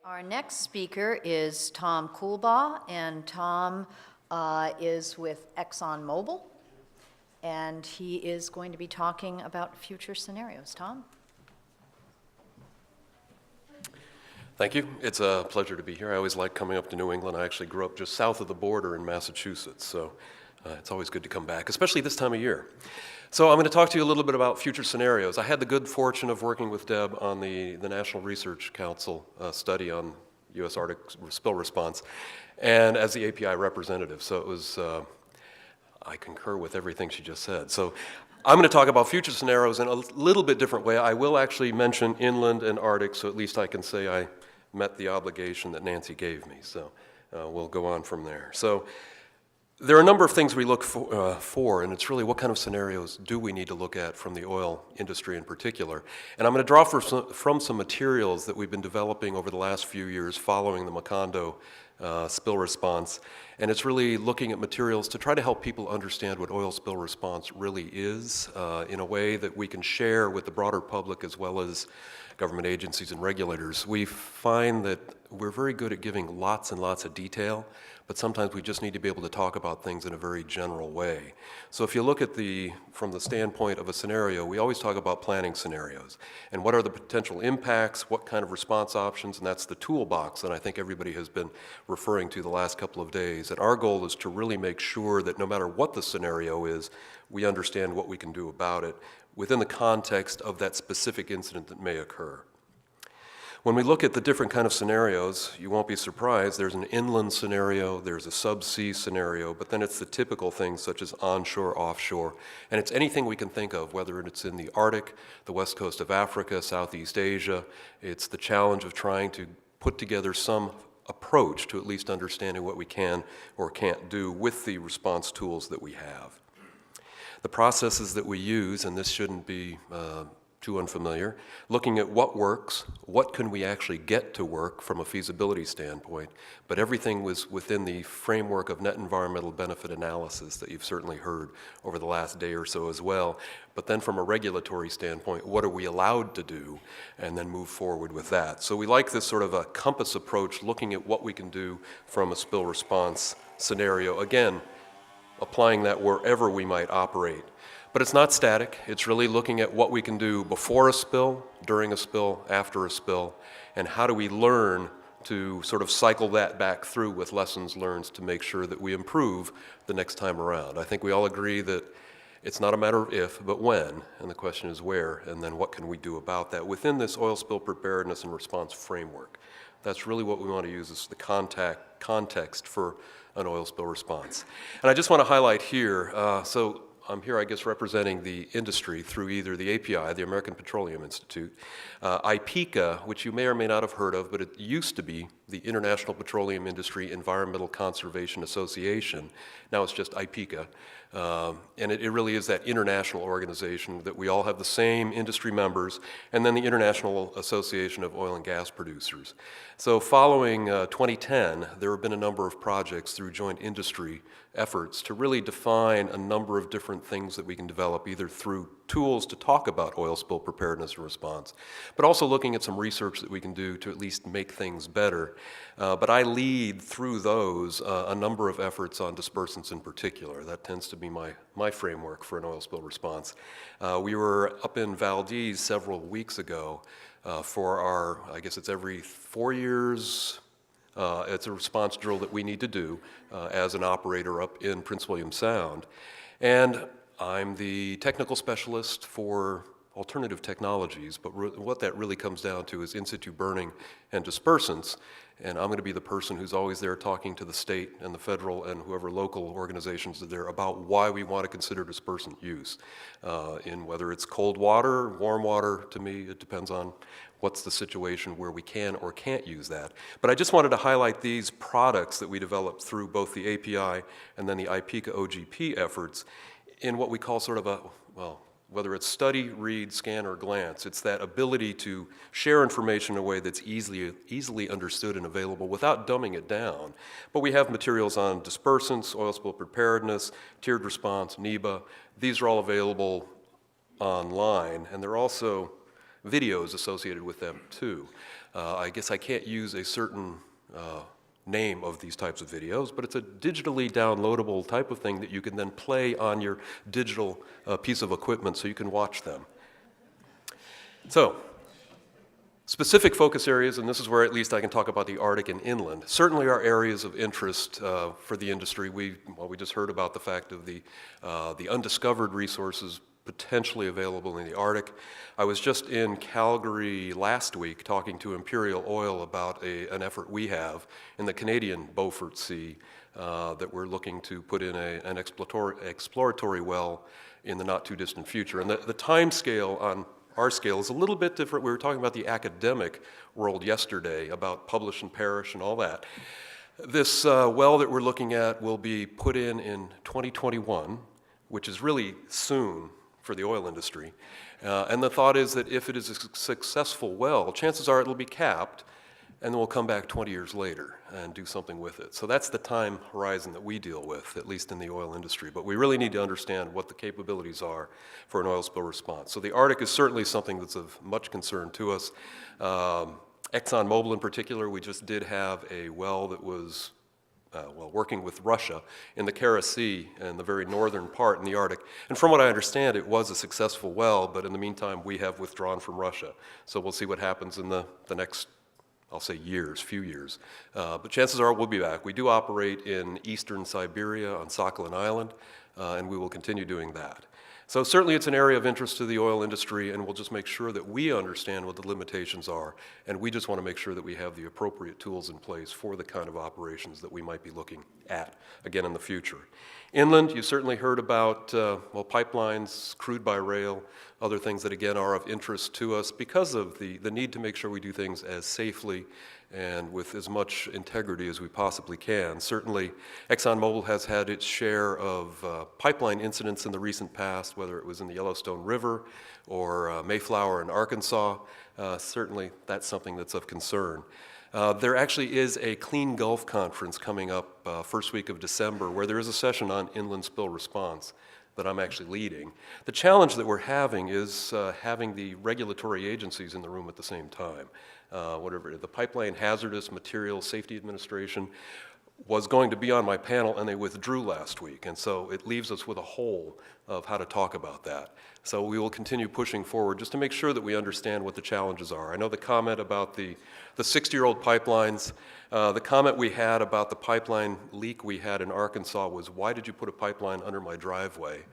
Our next speaker is Tom Coolbaugh, and Tom is with Exxon Mobil, and he is going to be talking about future scenarios. Tom? Thank you. It's a pleasure to be here. I always like coming up to New England. I actually grew up just south of the border in Massachusetts, so it's always good to come back, especially this time of year. So I'm going to talk to you a little bit about future scenarios. I had the good fortune of working with Deb on the National Research Council study on U.S. Arctic spill response, and as the API representative. So it was, I concur with everything she just said. So I'm going to talk about future scenarios in a little bit different way. I will actually mention inland and Arctic, so at least I can say I met the obligation that Nancy gave me. So we'll go on from there. So there are a number of things we look for, and it's really what kind of scenarios do we need to look at from the oil industry in particular. And I'm going to draw from some materials that we've been developing over the last few years following the Macondo spill response. And it's really looking at materials to try to help people understand what oil spill response really is in a way that we can share with the broader public as well as government agencies and regulators. We find that we're very good at giving lots and lots of detail, but sometimes we just need to be able to talk about things in a very general way. So if you look at from the standpoint of a scenario, we always talk about planning scenarios. And what are the potential impacts, what kind of response options, and that's the toolbox that I think everybody has been referring to the last couple of days. And our goal is to really make sure that no matter what the scenario is, we understand what we can do about it within the context of that specific incident that may occur. When we look at the different kind of scenarios, you won't be surprised, there's an inland scenario, there's a subsea scenario, but then it's the typical things such as onshore, offshore, and it's anything we can think of, whether it's in the Arctic, the west coast of Africa, Southeast Asia. It's the challenge of trying to put together some approach to at least understanding what we can or can't do with the response tools that we have. The processes that we use, and this shouldn't be too unfamiliar, looking at what works, what can we actually get to work from a feasibility standpoint, but everything was within the framework of net environmental benefit analysis that you've certainly heard over the last day or so as well. But then from a regulatory standpoint, what are we allowed to do, and then move forward with that. So we like this sort of a compass approach, looking at what we can do from a spill response scenario. Again, applying that wherever we might operate. But it's not static. It's really looking at what we can do before a spill, during a spill, after a spill, and how do we learn to sort of cycle that back through with lessons learned to make sure that we improve the next time around. I think we all agree that it's not a matter of if, but when, and the question is where, and then what can we do about that within this oil spill preparedness and response framework. That's really what we want to use as the context for an oil spill response. And I just want to highlight here, so I'm here, I guess, representing the industry through either the API, the American Petroleum Institute, IPECA, which you may or may not have heard of, but it used to be the International Petroleum Industry Environmental Conservation Association. Now it's just IPECA. And it really is that international organization that we all have the same industry members, and then the International Association of Oil and Gas Producers. So following 2010, there have been a number of projects through joint industry efforts to really define a number of different things that we can develop, either through tools to talk about oil spill preparedness and response, but also looking at some research that we can do to at least make things better. But I lead through those a number of efforts on dispersants in particular. That tends to be my framework for an oil spill response. We were up in Valdez several weeks ago for our, I guess it's every 4 years, it's a response drill that we need to do as an operator up in Prince William Sound. And I'm the technical specialist for alternative technologies, but what that really comes down to is in situ burning and dispersants. And I'm going to be the person who's always there talking to the state and the federal and whoever local organizations are there about why we want to consider dispersant use. In whether it's cold water, warm water, to me, it depends on what's the situation where we can or can't use that. But I just wanted to highlight these products that we developed through both the API and then the IPECA OGP efforts in what we call sort of a, well, whether it's study, read, scan, or glance, it's that ability to share information in a way that's easily understood and available without dumbing it down. But we have materials on dispersants, oil spill preparedness, tiered response, NEBA. These are all available online, and there are also videos associated with them too. I guess I can't use a certain name of these types of videos, but it's a digitally downloadable type of thing that you can then play on your digital piece of equipment so you can watch them. So, specific focus areas, and this is where at least I can talk about the Arctic and inland, certainly are areas of interest for the industry. We just heard about the fact of the undiscovered resources potentially available in the Arctic. I was just in Calgary last week talking to Imperial Oil about an effort we have in the Canadian Beaufort Sea that we're looking to put in an exploratory well in the not too distant future. And the time scale on our scale is a little bit different. We were talking about the academic world yesterday, about publish and perish and all that. This well that we're looking at will be put in 2021, which is really soon for the oil industry. And the thought is that if it is a successful well, chances are it'll be capped, and then we'll come back 20 years later and do something with it. So that's the time horizon that we deal with, at least in the oil industry. But we really need to understand what the capabilities are for an oil spill response. So the Arctic is certainly something that's of much concern to us. Exxon Mobil in particular, we just did have a well that was working with Russia in the Kara Sea in the very northern part in the Arctic. And from what I understand, it was a successful well, but in the meantime, we have withdrawn from Russia. So we'll see what happens in the next, I'll say few years. But chances are we'll be back. We do operate in eastern Siberia on Sakhalin Island, and we will continue doing that. So certainly it's an area of interest to the oil industry, and we'll just make sure that we understand what the limitations are, and we just want to make sure that we have the appropriate tools in place for the kind of operations that we might be looking at, again, in the future. Inland, you certainly heard about, pipelines, crude by rail, other things that, again, are of interest to us because of the need to make sure we do things as safely and with as much integrity as we possibly can. Certainly, ExxonMobil has had its share of pipeline incidents in the recent past, whether it was in the Yellowstone River or Mayflower in Arkansas. Certainly, that's something that's of concern. There actually is a Clean Gulf Conference coming up first week of December where there is a session on inland spill response that I'm actually leading. The challenge that we're having is having the regulatory agencies in the room at the same time. The Pipeline Hazardous Materials Safety Administration was going to be on my panel, and they withdrew last week, and so it leaves us with a hole of how to talk about that. So we will continue pushing forward just to make sure that we understand what the challenges are. I know the comment about the 60-year-old pipelines, the comment we had about the pipeline leak we had in Arkansas was, why did you put a pipeline under my driveway?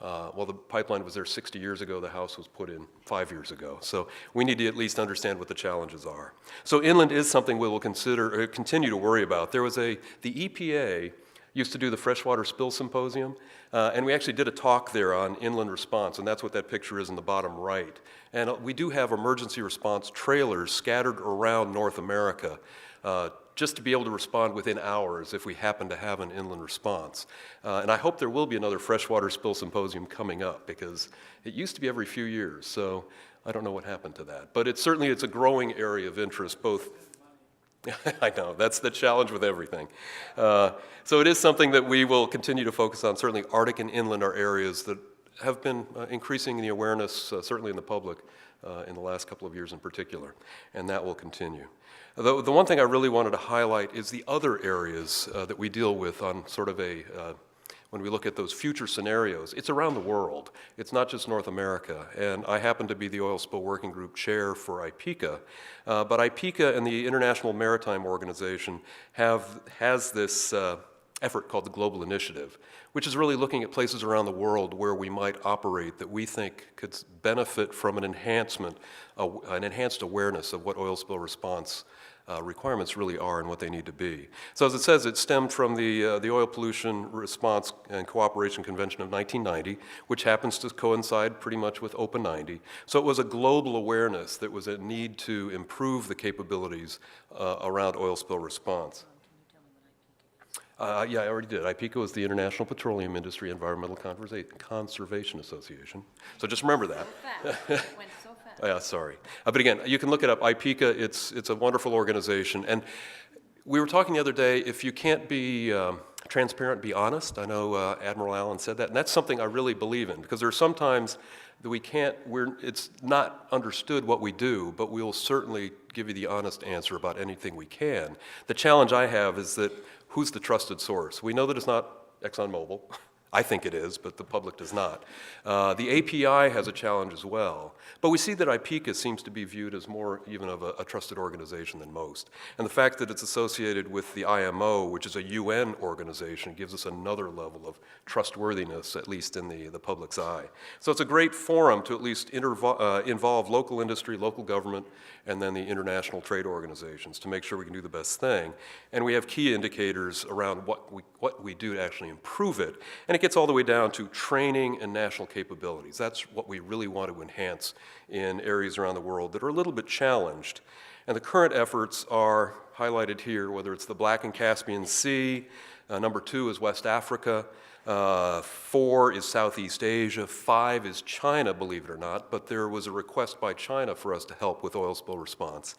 Well, the pipeline was there 60 years ago. The house was put in 5 years ago. So we need to at least understand what the challenges are. So inland is something we will continue to worry about. There was the EPA used to do the Freshwater Spill Symposium, and we actually did a talk there on inland response, and that's what that picture is in the bottom right. And we do have emergency response trailers scattered around North America just to be able to respond within hours if we happen to have an inland response. And I hope there will be another Freshwater Spill Symposium coming up, because it used to be every few years, so I don't know what happened to that. But it's a growing area of interest, both I know, that's the challenge with everything. So it is something that we will continue to focus on. Certainly Arctic and inland are areas that have been increasing the awareness, certainly in the public, in the last couple of years in particular, and that will continue. The one thing I really wanted to highlight is the other areas that we deal with on sort of when we look at those future scenarios. It's around the world. It's not just North America. And I happen to be the Oil Spill Working Group Chair for IPECA. But IPECA and the International Maritime Organization has this effort called the Global Initiative, which is really looking at places around the world where we might operate that we think could benefit from an enhanced awareness of what oil spill response requirements really are and what they need to be. So as it says, it stemmed from the Oil Pollution Response and Cooperation Convention of 1990, which happens to coincide pretty much with OPA 90. So it was a global awareness that was a need to improve the capabilities around oil spill response. Yeah, I already did. IPECA was the International Petroleum Industry Environmental Conservation Association. So just remember that. So fast. It went so fast. Yeah, sorry. But again, you can look it up. IPECA, it's a wonderful organization. And we were talking the other day, if you can't be transparent, be honest. I know Admiral Allen said that. And that's something I really believe in, because there are sometimes that it's not understood what we do, but we'll certainly give you the honest answer about anything we can. The challenge I have is that who's the trusted source? We know that it's not ExxonMobil. I think it is, but the public does not. The API has a challenge as well. But we see that IPECA seems to be viewed as more even of a trusted organization than most. And the fact that it's associated with the IMO, which is a UN organization, gives us another level of trustworthiness, at least in the public's eye. So it's a great forum to at least involve local industry, local government, and then the international trade organizations to make sure we can do the best thing. And we have key indicators around what we do to actually improve it. And it gets all the way down to training and national capabilities. That's what we really want to enhance in areas around the world that are a little bit challenged. And the current efforts are highlighted here, whether it's the Black and Caspian Sea, number 2 is West Africa, 4 is Southeast Asia, 5 is China, believe it or not, but there was a request by China for us to help with oil spill response.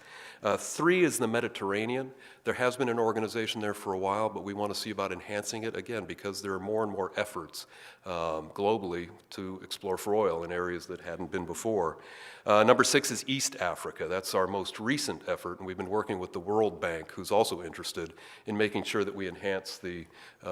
3 is the Mediterranean. There has been an organization there for a while, but we want to see about enhancing it, again, because there are more and more efforts globally to explore for oil in areas that hadn't been before. Number 6 is East Africa. That's our most recent effort, and we've been working with the World Bank, who's also interested in making sure that we enhance the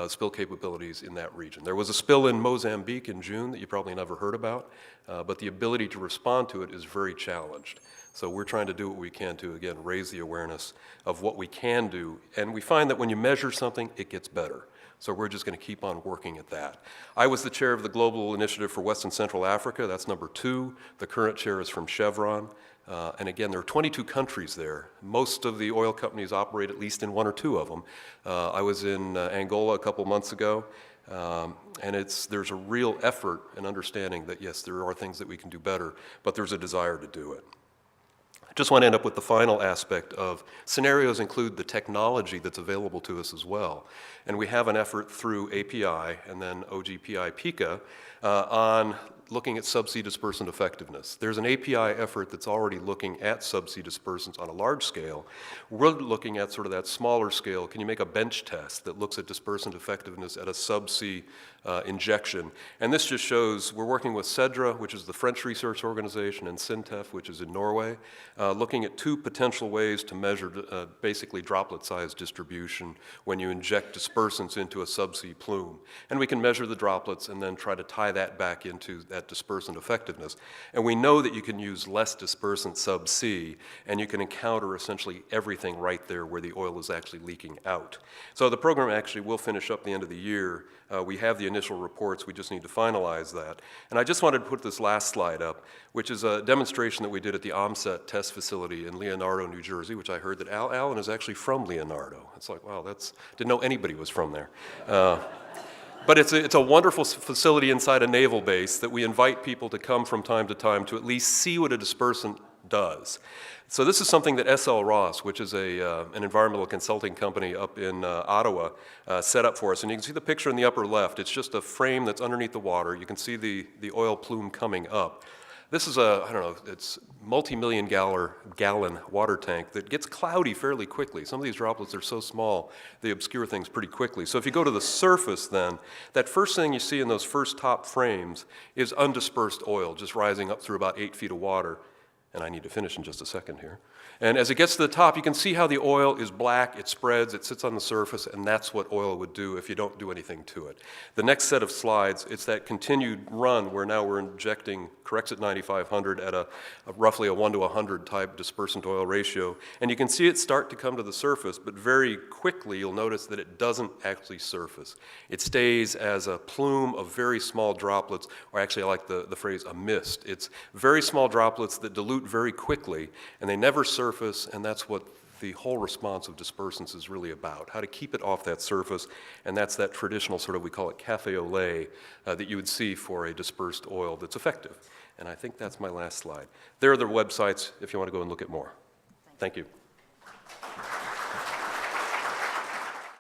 spill capabilities in that region. There was a spill in Mozambique in June that you probably never heard about, but the ability to respond to it is very challenged. So we're trying to do what we can to, again, raise the awareness of what we can do. And we find that when you measure something, it gets better. So we're just going to keep on working at that. I was the chair of the Global Initiative for West and Central Africa. That's number 2. The current chair is from Chevron. And again, there are 22 countries there. Most of the oil companies operate at least in 1 or 2 of them. I was in Angola a couple months ago. And there's a real effort and understanding that, yes, there are things that we can do better, but there's a desire to do it. I just want to end up with the final aspect of scenarios include the technology that's available to us as well. And we have an effort through API and then OGPI PICA on looking at subsea dispersant effectiveness. There's an API effort that's already looking at subsea dispersants on a large scale. We're looking at sort of that smaller scale. Can you make a bench test that looks at dispersant effectiveness at a subsea injection? And this just shows we're working with CEDRA, which is the French research organization, and SINTEF, which is in Norway, looking at 2 potential ways to measure basically droplet size distribution when you inject dispersants into a subsea plume. And we can measure the droplets and then try to tie that back into that dispersant effectiveness. And we know that you can use less dispersant subsea, and you can encounter essentially everything right there where the oil is actually leaking out. So the program actually will finish up the end of the year. We have the initial reports, we just need to finalize that. And I just wanted to put this last slide up, which is a demonstration that we did at the OMSET test facility in Leonardo, New Jersey, which I heard that Alan is actually from Leonardo. It's like, wow, didn't know anybody was from there. But it's a wonderful facility inside a naval base that we invite people to come from time to time to at least see what a dispersant does. So this is something that SL Ross, which is an environmental consulting company up in Ottawa, set up for us. And you can see the picture in the upper left. It's just a frame that's underneath the water. You can see the oil plume coming up. This is it's multi-million gallon water tank that gets cloudy fairly quickly. Some of these droplets are so small, they obscure things pretty quickly. So if you go to the surface then, that first thing you see in those first top frames is undispersed oil just rising up through about 8 feet of water. And I need to finish in just a second here. And as it gets to the top, you can see how the oil is black, it spreads, it sits on the surface, and that's what oil would do if you don't do anything to it. The next set of slides, it's that continued run where now we're injecting Corexit 9500 at roughly a 1 to 100 type dispersant oil ratio. And you can see it start to come to the surface, but very quickly you'll notice that it doesn't actually surface. It stays as a plume of very small droplets, or actually I like the phrase a mist. It's very small droplets that dilute very quickly, and they never surface, and that's what the whole response of dispersants is really about, how to keep it off that surface, and that's that traditional sort of, we call it cafe au lait, that you would see for a dispersed oil that's effective. And I think that's my last slide. There are the websites if you want to go and look at more. Thank you.